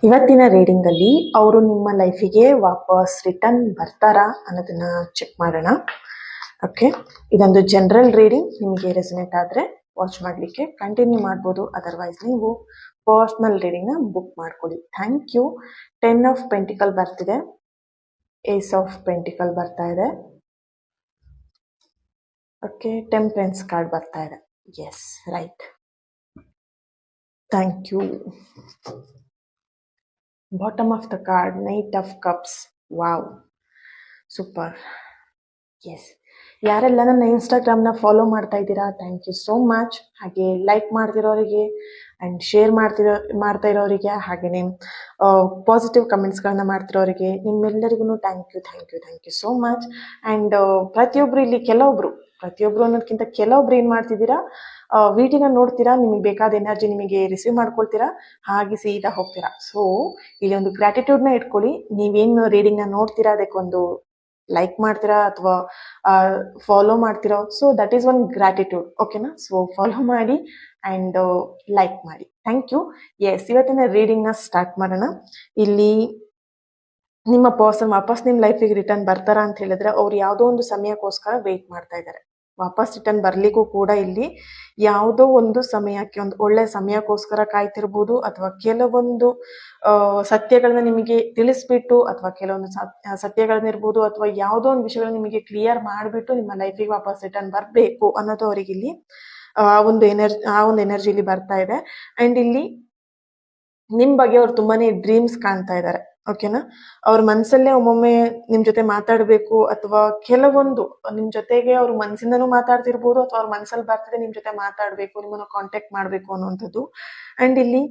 ಇವತ್ತಿನ ರೀಡಿಂಗ್ ಅಲ್ಲಿ ಅವರು ನಿಮ್ಮ ಲೈಫಿಗೆ ವಾಪಸ್ ರಿಟರ್ನ್ ಬರ್ತಾರಾ ಅನ್ನೋದನ್ನ ಚೆಕ್ ಮಾಡೋಣ. ಓಕೆ, ಇದೊಂದು ಜನರಲ್ ರೀಡಿಂಗ್. ನಿಮಗೆ ರೆಸನೇಟ್ ಆದ್ರೆ ವಾಚ್ ಮಾಡ್ಲಿಕ್ಕೆ ಕಂಟಿನ್ಯೂ ಮಾಡ್ಬೋದು, ಅದರ್ವೈಸ್ ನೀವು ಪರ್ಸನಲ್ ರೀಡಿಂಗ್ ನ ಬುಕ್ ಮಾಡ್ಕೊಳ್ಳಿ. Thank you. 10 ಆಫ್ ಪೆಂಟಿಕಲ್ ಬರ್ತಿದೆ, ಏಸ್ ಆಫ್ ಪೆಂಟಿಕಲ್ ಬರ್ತಾ ಇದೆ. ಓಕೆ, ಟೆಂಪರೆನ್ಸ್ ಕಾರ್ಡ್ ಬರ್ತಾ ಇದೆ. Yes, right. Thank you. Bottom of the card, knight of cups. Wow, super. Yes, ಯಾರೆಲ್ಲ ನನ್ನ ಇನ್ಸ್ಟಾಗ್ರಾಮ್ನ ಫಾಲೋ ಮಾಡ್ತಾ ಇದ್ದೀರಾ, ಥ್ಯಾಂಕ್ ಯು ಸೋ ಮಚ್. ಹಾಗೆ ಲೈಕ್ ಮಾಡ್ತಿರೋರಿಗೆ ಆ್ಯಂಡ್ ಶೇರ್ ಮಾಡ್ತಾ ಇರೋರಿಗೆ, ಹಾಗೆಯೇ ಪಾಸಿಟಿವ್ ಕಮೆಂಟ್ಸ್ಗಳನ್ನ ಮಾಡ್ತಿರೋರಿಗೆ ನಿಮ್ಮೆಲ್ಲರಿಗೂ thank you so much. And ಪ್ರತಿಯೊಬ್ಬರು ಇಲ್ಲಿ ಪ್ರತಿಯೊಬ್ಬರು ಅನ್ನೋದಕ್ಕಿಂತ ಕೆಲವೊಬ್ರು ಏನು ಮಾಡ್ತಿದ್ದೀರಾ, ವಿಡಿಯೋನ ನೋಡ್ತೀರಾ, ನಿಮಗೆ ಬೇಕಾದ ಎನರ್ಜಿ ನಿಮಗೆ ರಿಸೀವ್ ಮಾಡ್ಕೊಳ್ತೀರಾ, ಹಾಗೆ ಸೀದಾ ಹೋಗ್ತೀರಾ. ಸೊ ಇಲ್ಲಿ ಒಂದು ಗ್ರ್ಯಾಟಿಟ್ಯೂಡ್ನ ಇಟ್ಕೊಳ್ಳಿ. ನೀವೇನು ರೀಡಿಂಗ್ನ ನೋಡ್ತೀರಾ ಅದಕ್ಕೊಂದು ಲೈಕ್ ಮಾಡ್ತೀರಾ ಅಥವಾ ಫಾಲೋ ಮಾಡ್ತೀರಾ, so that is one gratitude. ಓಕೆನಾ? ಸೊ ಫಾಲೋ ಮಾಡಿ ಆ್ಯಂಡ್ ಲೈಕ್ ಮಾಡಿ. Thank you. ಎಸ್, ಇವತ್ತಿನ ರೀಡಿಂಗ್ನ ಸ್ಟಾರ್ಟ್ ಮಾಡೋಣ. ಇಲ್ಲಿ ನಿಮ್ಮ ಪರ್ಸನ್ ವಾಪಸ್ ನಿಮ್ಮ ಲೈಫಿಗೆ ರಿಟರ್ನ್ ಬರ್ತಾರಾ ಅಂತ ಹೇಳಿದ್ರೆ, ಅವ್ರು ಯಾವುದೋ ಒಂದು ಸಮಯಕ್ಕೋಸ್ಕರ ವೆಯ್ಟ್ ಮಾಡ್ತಾ ಇದ್ದಾರೆ. ವಾಪಸ್ ರಿಟರ್ನ್ ಬರ್ಲಿಕ್ಕೂ ಕೂಡ ಇಲ್ಲಿ ಯಾವುದೋ ಒಂದು ಸಮಯಕ್ಕೆ, ಒಂದು ಒಳ್ಳೆ ಸಮಯಕ್ಕೋಸ್ಕರ ಕಾಯ್ತಿರ್ಬೋದು, ಅಥವಾ ಕೆಲವೊಂದು ಸತ್ಯಗಳನ್ನ ನಿಮಗೆ ತಿಳಿಸ್ಬಿಟ್ಟು, ಅಥವಾ ಕೆಲವೊಂದು ಸತ್ಯಗಳನ್ನಿರ್ಬೋದು, ಅಥವಾ ಯಾವುದೋ ಒಂದು ವಿಷಯಗಳನ್ನ ನಿಮಗೆ ಕ್ಲಿಯರ್ ಮಾಡಿಬಿಟ್ಟು ನಿಮ್ಮ ಲೈಫಿಗೆ ವಾಪಸ್ ರಿಟರ್ನ್ ಬರಬೇಕು ಅನ್ನೋದು ಅವರಿಗೆ ಇಲ್ಲಿ ಆ ಒಂದು ಎನರ್ಜಿಲಿ ಬರ್ತಾ ಇದೆ. ಅಂಡ್ ಇಲ್ಲಿ ನಿಮ್ ಬಗ್ಗೆ ಅವ್ರು ತುಂಬಾನೇ ಡ್ರೀಮ್ಸ್ ಕಾಣ್ತಾ ಇದ್ದಾರೆ. ಓಕೆನಾ? ಅವ್ರ ಮನ್ಸಲ್ಲೇ ಒಮ್ಮೊಮ್ಮೆ ನಿಮ್ ಜೊತೆ ಮಾತಾಡ್ಬೇಕು, ಅಥವಾ ಕೆಲವೊಂದು ನಿಮ್ ಜೊತೆಗೆ ಅವ್ರ ಮನ್ಸಿಂದನೂ ಮಾತಾಡ್ತಿರ್ಬೋದು, ಅಥವಾ ಅವ್ರ ಮನ್ಸಲ್ಲಿ ಬರ್ತಿದೆ ನಿಮ್ ಜೊತೆ ಮಾತಾಡ್ಬೇಕು, ನಿಮ್ಮನ್ನ ಕಾಂಟ್ಯಾಕ್ಟ್ ಮಾಡ್ಬೇಕು ಅನ್ನುವಂಥದ್ದು. ಅಂಡ್ ಇಲ್ಲಿ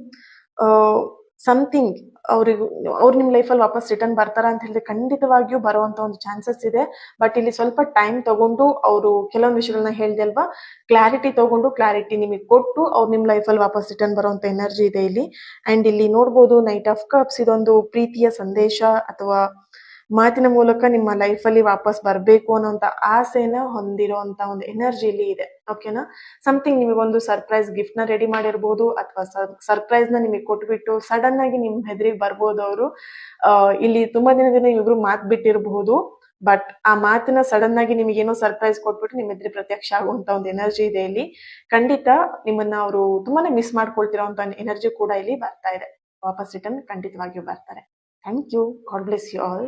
ಸಮಥಿಂಗ್ ಅವ್ರು ನಿಮ್ ಲೈಫಲ್ಲಿ ವಾಪಸ್ ರಿಟರ್ನ್ ಬರ್ತಾರ ಅಂತ ಹೇಳಿದ್ರೆ ಖಂಡಿತವಾಗಿಯೂ ಬರುವಂತ ಒಂದು ಚಾನ್ಸಸ್ ಇದೆ. ಬಟ್ ಇಲ್ಲಿ ಸ್ವಲ್ಪ ಟೈಮ್ ತಗೊಂಡು ಅವರು ಕೆಲವೊಂದು ವಿಷಯಗಳನ್ನ ಹೇಳ್ದೆ ಅಲ್ವಾ, ಕ್ಲಾರಿಟಿ ನಿಮಗೆ ಕೊಟ್ಟು ಅವ್ರು ನಿಮ್ ಲೈಫಲ್ಲಿ ವಾಪಸ್ ರಿಟರ್ನ್ ಬರುವಂತ ಎನರ್ಜಿ ಇದೆ ಇಲ್ಲಿ. ಅಂಡ್ ಇಲ್ಲಿ ನೋಡ್ಬೋದು ನೈಟ್ ಆಫ್ ಕಪ್ಸ್, ಇದೊಂದು ಪ್ರೀತಿಯ ಸಂದೇಶ ಅಥವಾ ಮಾತಿನ ಮೂಲಕ ನಿಮ್ಮ ಲೈಫಲ್ಲಿ ವಾಪಸ್ ಬರ್ಬೇಕು ಅನ್ನೋಂತ ಆಸೆನ ಹೊಂದಿರುವಂತ ಒಂದು ಎನರ್ಜಿ ಇಲ್ಲಿ ಇದೆ. ಓಕೆನಾ? ಸಮಥಿಂಗ್ ನಿಮಗೊಂದು ಸರ್ಪ್ರೈಸ್ ಗಿಫ್ಟ್ ನ ರೆಡಿ ಮಾಡಿರ್ಬೋದು, ಅಥವಾ ಸರ್ಪ್ರೈಸ್ ನ ನಿಮಗೆ ಕೊಟ್ಬಿಟ್ಟು ಸಡನ್ ಆಗಿ ನಿಮ್ ಹೆದ್ರಿಗೆ ಬರ್ಬೋದು ಅವರು. ಇಲ್ಲಿ ತುಂಬಾ ದಿನದಿಂದ ಇವ್ರು ಮಾತ್ ಬಿಟ್ಟಿರಬಹುದು, ಬಟ್ ಆ ಮಾತಿನ ಸಡನ್ ಆಗಿ ನಿಮಗೇನೋ ಸರ್ಪ್ರೈಸ್ ಕೊಟ್ಬಿಟ್ಟು ನಿಮ್ಮ ಎದುರು ಪ್ರತ್ಯಕ್ಷ ಆಗುವಂತ ಒಂದು ಎನರ್ಜಿ ಇದೆ ಇಲ್ಲಿ. ಖಂಡಿತ ನಿಮ್ಮನ್ನ ಅವರು ತುಂಬಾನೇ ಮಿಸ್ ಮಾಡ್ಕೊಳ್ತಿರೋ ಅಂತ ಎನರ್ಜಿ ಕೂಡ ಇಲ್ಲಿ ಬರ್ತಾ ಇದೆ. ವಾಪಸ್ ರಿಟರ್ನ್ ಖಂಡಿತವಾಗಿಯೂ ಬರ್ತಾರೆ. Thank you. God bless you all.